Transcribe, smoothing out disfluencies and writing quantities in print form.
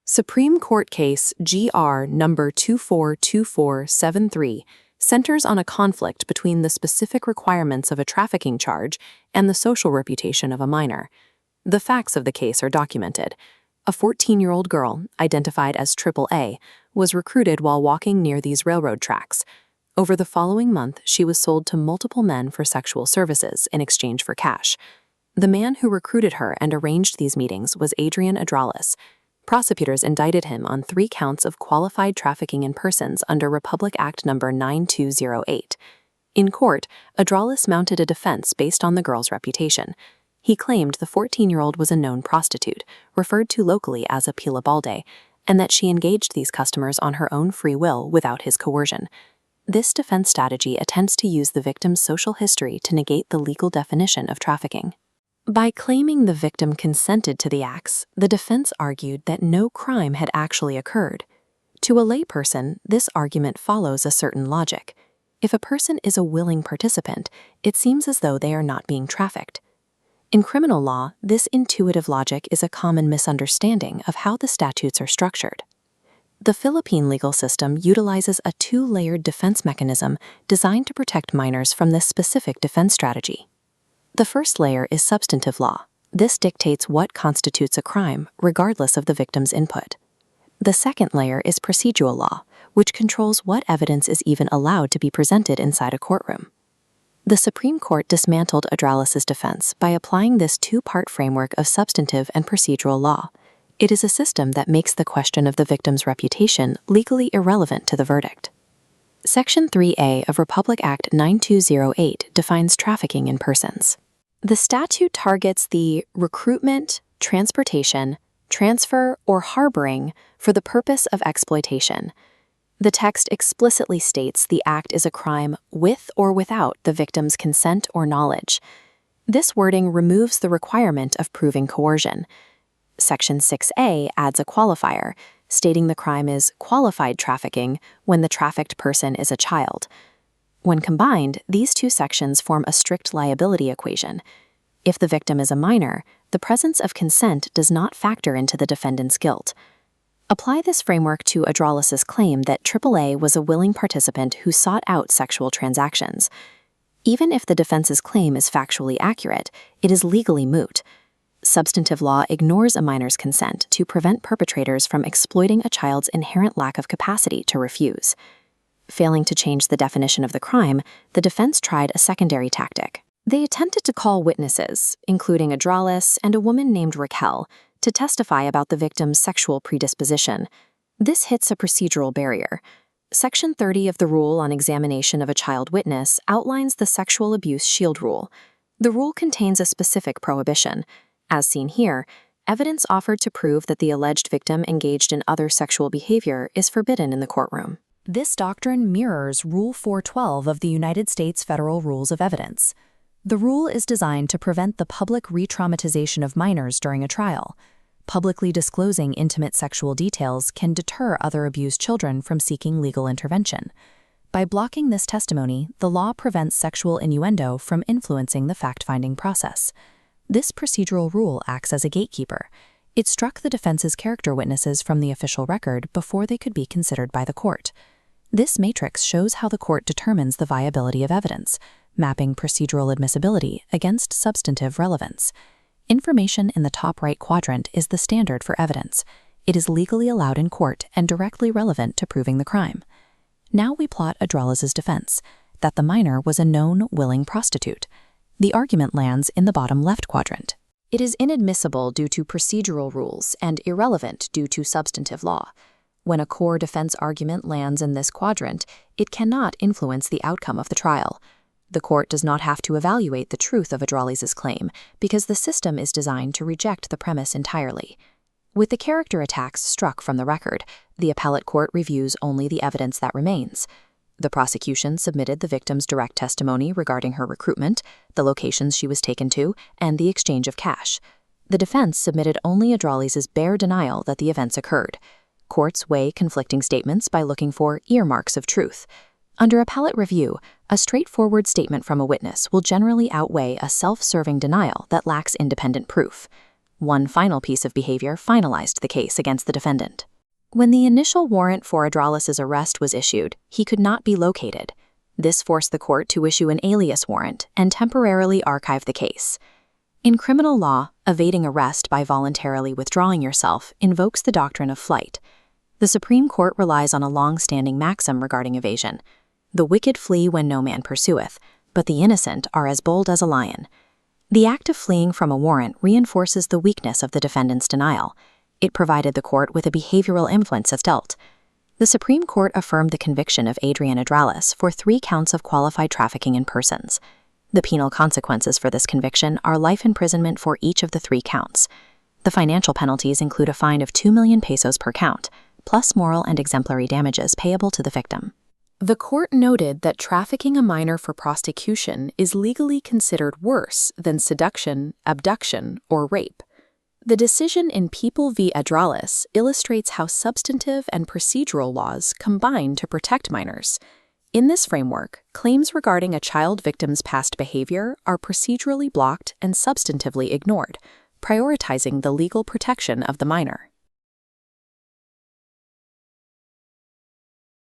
Supreme Court Case GR number 242473 centers on a conflict between the specific requirements of a trafficking charge and the social reputation of a minor. The facts of the case are documented. A 14-year-old girl, identified as AAA, was recruited while walking near these railroad tracks. Over the following month, she was sold to multiple men for sexual services in exchange for cash. The man who recruited her and arranged these meetings was Adrian Adrales. Prosecutors indicted him on 3 counts of qualified trafficking in persons under Republic Act No. 9208. In court, Adrales mounted a defense based on the girl's reputation. He claimed the 14-year-old was a known prostitute, referred to locally as a pila balde, and that she engaged these customers on her own free will without his coercion. This defense strategy attempts to use the victim's social history to negate the legal definition of trafficking. By claiming the victim consented to the acts, the defense argued that no crime had actually occurred. To a layperson, this argument follows a certain logic. If a person is a willing participant, it seems as though they are not being trafficked. In criminal law, this intuitive logic is a common misunderstanding of how the statutes are structured. The Philippine legal system utilizes a 2-layered defense mechanism designed to protect minors from this specific defense strategy. The first layer is substantive law. This dictates what constitutes a crime, regardless of the victim's input. The second layer is procedural law, which controls what evidence is even allowed to be presented inside a courtroom. The Supreme Court dismantled Adrales' defense by applying this 2-part framework of substantive and procedural law. It is a system that makes the question of the victim's reputation legally irrelevant to the verdict. Section 3A of Republic Act 9208 defines trafficking in persons. The statute targets the recruitment, transportation, transfer, or harboring for the purpose of exploitation. The text explicitly states the act is a crime with or without the victim's consent or knowledge. This wording removes the requirement of proving coercion. Section 6A adds a qualifier, stating the crime is qualified trafficking when the trafficked person is a child. When combined, these 2 sections form a strict liability equation. If the victim is a minor, the presence of consent does not factor into the defendant's guilt. Apply this framework to Adrales' claim that AAA was a willing participant who sought out sexual transactions. Even if the defense's claim is factually accurate, it is legally moot. Substantive law ignores a minor's consent to prevent perpetrators from exploiting a child's inherent lack of capacity to refuse. Failing to change the definition of the crime, the defense tried a secondary tactic. They attempted to call witnesses, including Adrales and a woman named Raquel, to testify about the victim's sexual predisposition. This hits a procedural barrier. Section 30 of the Rule on Examination of a Child Witness outlines the Sexual Abuse Shield Rule. The rule contains a specific prohibition. As seen here, evidence offered to prove that the alleged victim engaged in other sexual behavior is forbidden in the courtroom. This doctrine mirrors Rule 412 of the United States Federal Rules of Evidence. The rule is designed to prevent the public re-traumatization of minors during a trial. Publicly disclosing intimate sexual details can deter other abused children from seeking legal intervention. By blocking this testimony, the law prevents sexual innuendo from influencing the fact-finding process. This procedural rule acts as a gatekeeper. It struck the defense's character witnesses from the official record before they could be considered by the court. This matrix shows how the court determines the viability of evidence, mapping procedural admissibility against substantive relevance. Information in the top right quadrant is the standard for evidence. It is legally allowed in court and directly relevant to proving the crime. Now we plot Adrales' defense, that the minor was a known, willing prostitute. The argument lands in the bottom left quadrant. It is inadmissible due to procedural rules and irrelevant due to substantive law. When a core defense argument lands in this quadrant, it cannot influence the outcome of the trial. The court does not have to evaluate the truth of Adrales' claim because the system is designed to reject the premise entirely. With the character attacks struck from the record, the appellate court reviews only the evidence that remains. The prosecution submitted the victim's direct testimony regarding her recruitment, the locations she was taken to, and the exchange of cash. The defense submitted only Adrales' bare denial that the events occurred. Courts weigh conflicting statements by looking for earmarks of truth. Under appellate review, a straightforward statement from a witness will generally outweigh a self-serving denial that lacks independent proof. One final piece of behavior finalized the case against the defendant. When the initial warrant for Adrales' arrest was issued, he could not be located. This forced the court to issue an alias warrant and temporarily archive the case. In criminal law, evading arrest by voluntarily withdrawing yourself invokes the doctrine of flight. The Supreme Court relies on a long-standing maxim regarding evasion. The wicked flee when no man pursueth, but the innocent are as bold as a lion. The act of fleeing from a warrant reinforces the weakness of the defendant's denial. It provided the court with a behavioral influence as dealt. The Supreme Court affirmed the conviction of Adrian Adrales for 3 counts of qualified trafficking in persons. The penal consequences for this conviction are life imprisonment for each of the 3 counts. The financial penalties include a fine of 2 million pesos per count, plus moral and exemplary damages payable to the victim. The court noted that trafficking a minor for prostitution is legally considered worse than seduction, abduction, or rape. The decision in People v. Adrales illustrates how substantive and procedural laws combine to protect minors. In this framework, claims regarding a child victim's past behavior are procedurally blocked and substantively ignored, prioritizing the legal protection of the minor.